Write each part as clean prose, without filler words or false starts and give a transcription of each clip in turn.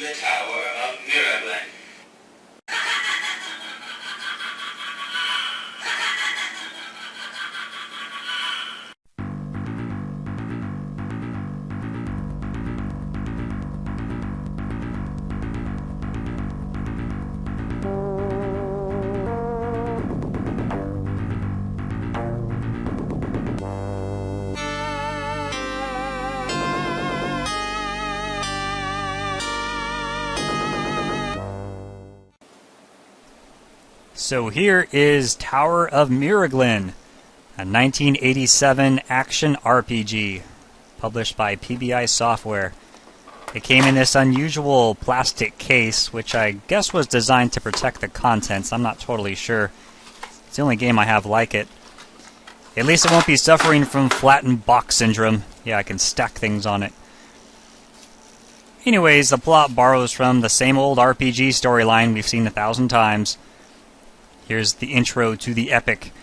the Tower of Myraglen. So here is Tower of Myraglen, a 1987 action RPG, published by PBI Software. It came in this unusual plastic case, which I guess was designed to protect the contents. I'm not totally sure. It's the only game I have like it. At least it won't be suffering from flattened box syndrome. Yeah, I can stack things on it. Anyways, the plot borrows from the same old RPG storyline we've seen 1,000 times. Here's the intro to the epic.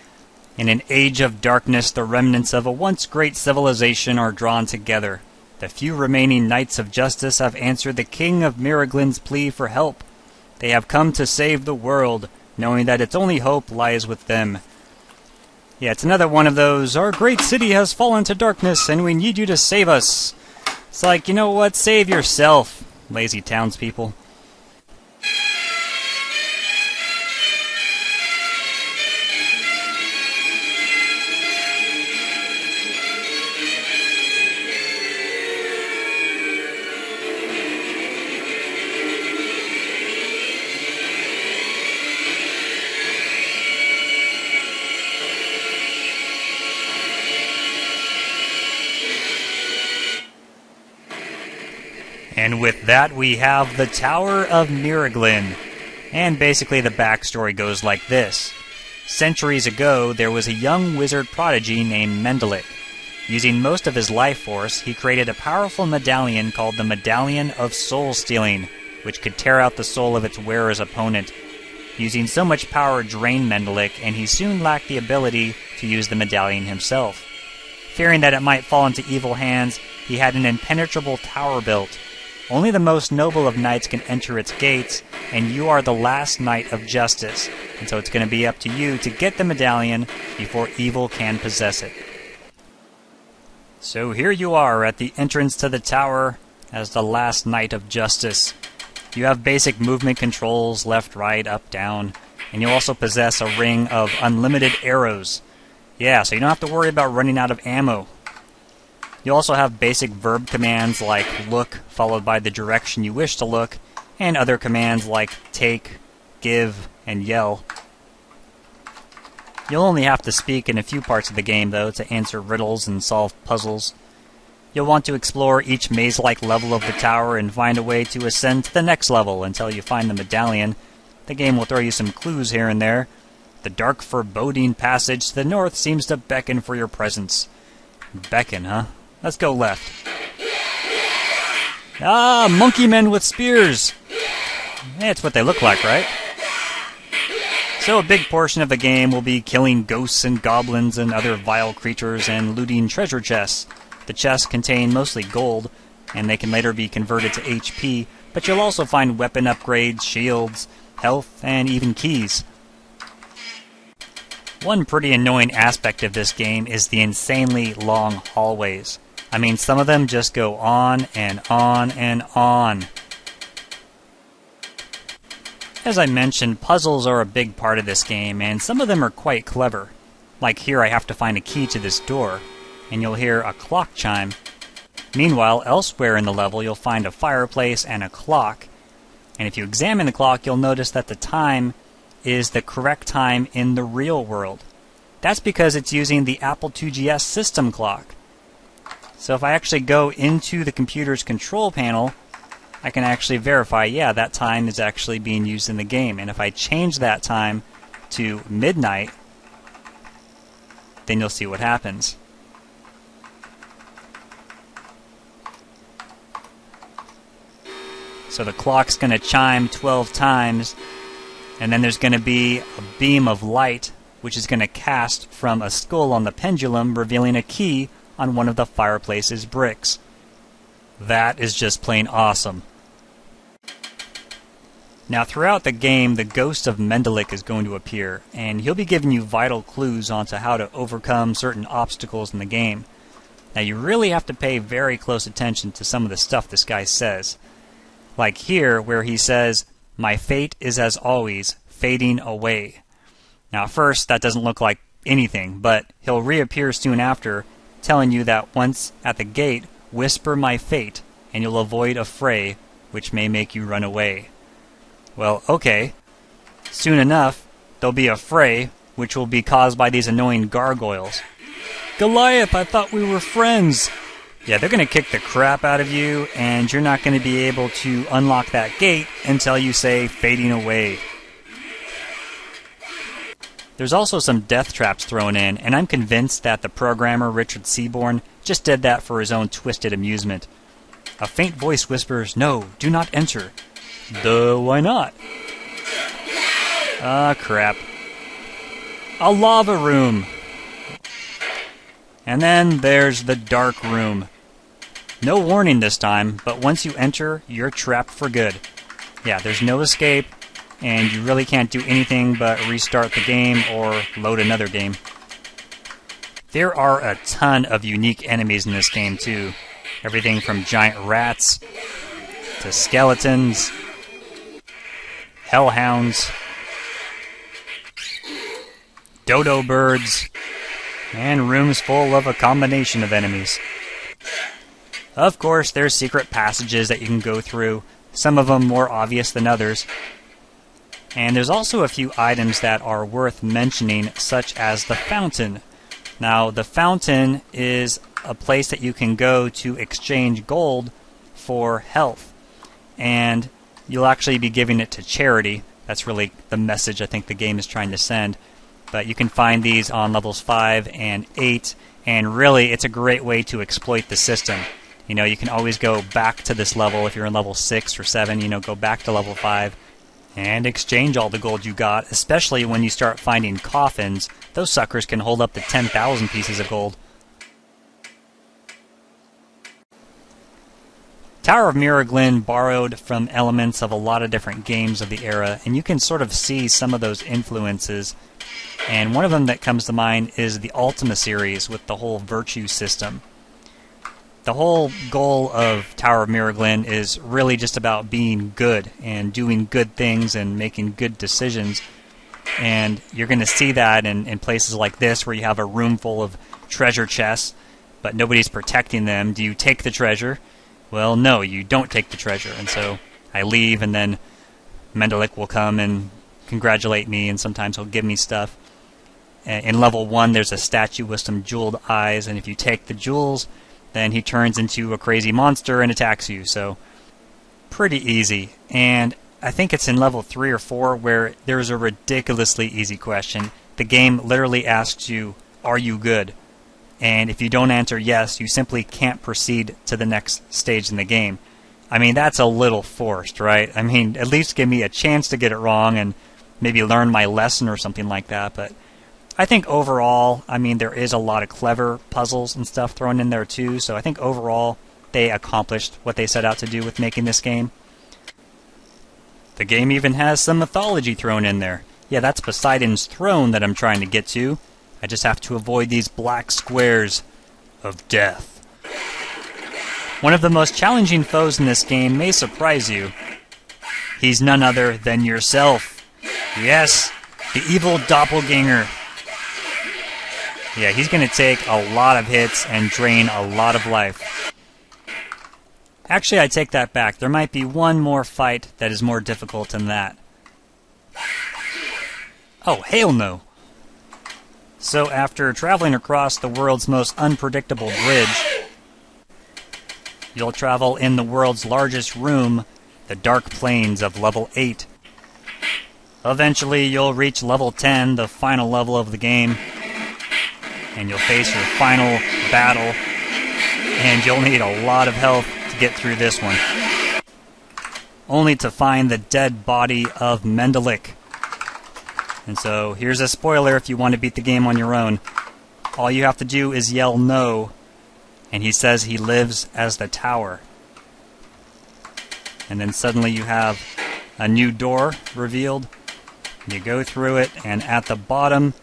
In an age of darkness, the remnants of a once great civilization are drawn together. The few remaining Knights of Justice have answered the King of Myraglen's plea for help. They have come to save the world, knowing that its only hope lies with them. Yeah, it's another one of those, our great city has fallen to darkness and we need you to save us. It's like, you know what, save yourself, lazy townspeople. And with that, we have the Tower of Myraglen. And basically the backstory goes like this. Centuries ago, there was a young wizard prodigy named Mendelik. Using most of his life force, he created a powerful medallion called the Medallion of Soul Stealing, which could tear out the soul of its wearer's opponent. Using so much power drained Mendelik, and he soon lacked the ability to use the medallion himself. Fearing that it might fall into evil hands, he had an impenetrable tower built. Only the most noble of knights can enter its gates, and you are the last Knight of Justice, and so it's going to be up to you to get the medallion before evil can possess it. So here you are at the entrance to the tower as the last Knight of Justice. You have basic movement controls, left, right, up, down, and you also possess a ring of unlimited arrows. Yeah, so you don't have to worry about running out of ammo. You also have basic verb commands like look, followed by the direction you wish to look, and other commands like take, give, and yell. You'll only have to speak in a few parts of the game, though, to answer riddles and solve puzzles. You'll want to explore each maze-like level of the tower and find a way to ascend to the next level until you find the medallion. The game will throw you some clues here and there. The dark, foreboding passage to the north seems to beckon for your presence. Beckon, huh? Let's go left. Ah, monkey men with spears! That's what they look like, right? So a big portion of the game will be killing ghosts and goblins and other vile creatures and looting treasure chests. The chests contain mostly gold, and they can later be converted to HP, but you'll also find weapon upgrades, shields, health, and even keys. One pretty annoying aspect of this game is the insanely long hallways. I mean, some of them just go on and on and on. As I mentioned, puzzles are a big part of this game, and some of them are quite clever. Like here, I have to find a key to this door, and you'll hear a clock chime. Meanwhile, elsewhere in the level, you'll find a fireplace and a clock. And if you examine the clock, you'll notice that the time is the correct time in the real world. That's because it's using the Apple IIGS system clock. So if I actually go into the computer's control panel, I can actually verify, yeah, that time is actually being used in the game. And if I change that time to midnight, then you'll see what happens. So the clock's going to chime 12 times, and then there's going to be a beam of light, which is going to cast from a skull on the pendulum, revealing a key on one of the fireplace's bricks. That is just plain awesome. Now, throughout the game, the ghost of Mendelik is going to appear, and he'll be giving you vital clues onto how to overcome certain obstacles in the game. Now, you really have to pay very close attention to some of the stuff this guy says. Like here, where he says, "My fate is as always, fading away." Now, at first, that doesn't look like anything, but he'll reappear soon after, telling you that once at the gate, whisper my fate, and you'll avoid a fray, which may make you run away. Well, okay. Soon enough, there'll be a fray, which will be caused by these annoying gargoyles. "Goliath, I thought we were friends." Yeah, they're going to kick the crap out of you, and you're not going to be able to unlock that gate until you say fading away. There's also some death traps thrown in, and I'm convinced that the programmer, Richard Seaborn, just did that for his own twisted amusement. A faint voice whispers, "No, do not enter." Duh, why not? Ah, crap. A lava room. And then there's the dark room. No warning this time, but once you enter, you're trapped for good. Yeah, there's no escape, and you really can't do anything but restart the game or load another game. There are a ton of unique enemies in this game, too. Everything from giant rats to skeletons, hellhounds, dodo birds, and rooms full of a combination of enemies. Of course, there's secret passages that you can go through, some of them more obvious than others. And there's also a few items that are worth mentioning, such as the fountain. Now, the fountain is a place that you can go to exchange gold for health. And you'll actually be giving it to charity. That's really the message I think the game is trying to send. But you can find these on levels 5 and 8, and really it's a great way to exploit the system. You know, you can always go back to this level if you're in level 6 or 7, go back to level 5 and exchange all the gold you got, especially when you start finding coffins. Those suckers can hold up to 10,000 pieces of gold. Tower of Myraglen borrowed from elements of a lot of different games of the era, and you can sort of see some of those influences. And one of them that comes to mind is the Ultima series with the whole virtue system. The whole goal of Tower of Myraglen is really just about being good and doing good things and making good decisions. And you're going to see that in places like this where you have a room full of treasure chests, but nobody's protecting them. Do you take the treasure? Well, no, you don't take the treasure. And so I leave, and then Mendelik will come and congratulate me, and sometimes he'll give me stuff. In level 1, there's a statue with some jeweled eyes, and if you take the jewels, then he turns into a crazy monster and attacks you. So, pretty easy. And I think it's in level 3 or 4 where there's a ridiculously easy question. The game literally asks you, "Are you good?" And if you don't answer yes, you simply can't proceed to the next stage in the game. I mean, that's a little forced, right? I mean, at least give me a chance to get it wrong and maybe learn my lesson or something like that. But I think overall, I mean, there is a lot of clever puzzles and stuff thrown in there too, so I think overall they accomplished what they set out to do with making this game. The game even has some mythology thrown in there. Yeah, that's Poseidon's throne that I'm trying to get to. I just have to avoid these black squares of death. One of the most challenging foes in this game may surprise you. He's none other than yourself. Yes, the evil doppelganger. Yeah, he's going to take a lot of hits and drain a lot of life. Actually, I take that back. There might be one more fight that is more difficult than that. Oh, hell no! So after traveling across the world's most unpredictable bridge, you'll travel in the world's largest room, the Dark Plains of level 8. Eventually, you'll reach level 10, the final level of the game, and you'll face your final battle, and you'll need a lot of health to get through this one. Only to find the dead body of Mendelik. And so, here's a spoiler if you want to beat the game on your own. All you have to do is yell no, and he says he lives as the tower. And then suddenly you have a new door revealed. You go through it, and at the bottom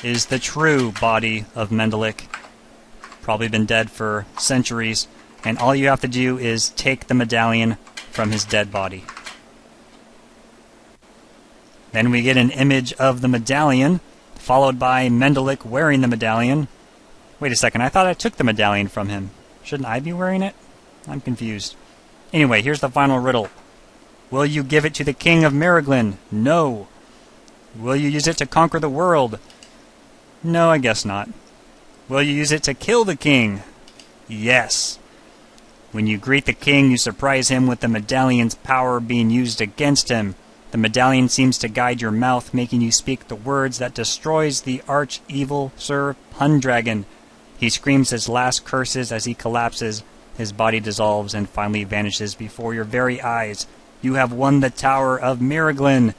is the true body of Mendelik. Probably been dead for centuries, and all you have to do is take the medallion from his dead body. Then we get an image of the medallion, followed by Mendelik wearing the medallion. Wait a second, I thought I took the medallion from him. Shouldn't I be wearing it? I'm confused. Anyway, here's the final riddle. Will you give it to the king of Myraglen? No. Will you use it to conquer the world? No, I guess not. Will you use it to kill the king? Yes. When you greet the king, you surprise him with the medallion's power being used against him. The medallion seems to guide your mouth, making you speak the words that destroys the arch-evil Sir Pendragon. He screams his last curses as he collapses. His body dissolves and finally vanishes before your very eyes. You have won the Tower of Myraglen.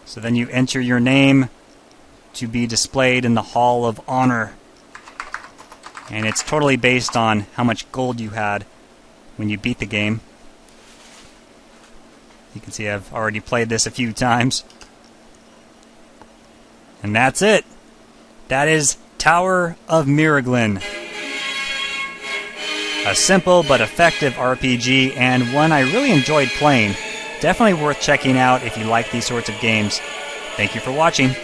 So then you enter your name to be displayed in the Hall of Honor. And it's totally based on how much gold you had when you beat the game. You can see I've already played this a few times. And that's it. That is Tower of Myraglen. A simple but effective RPG, and one I really enjoyed playing. Definitely worth checking out if you like these sorts of games. Thank you for watching.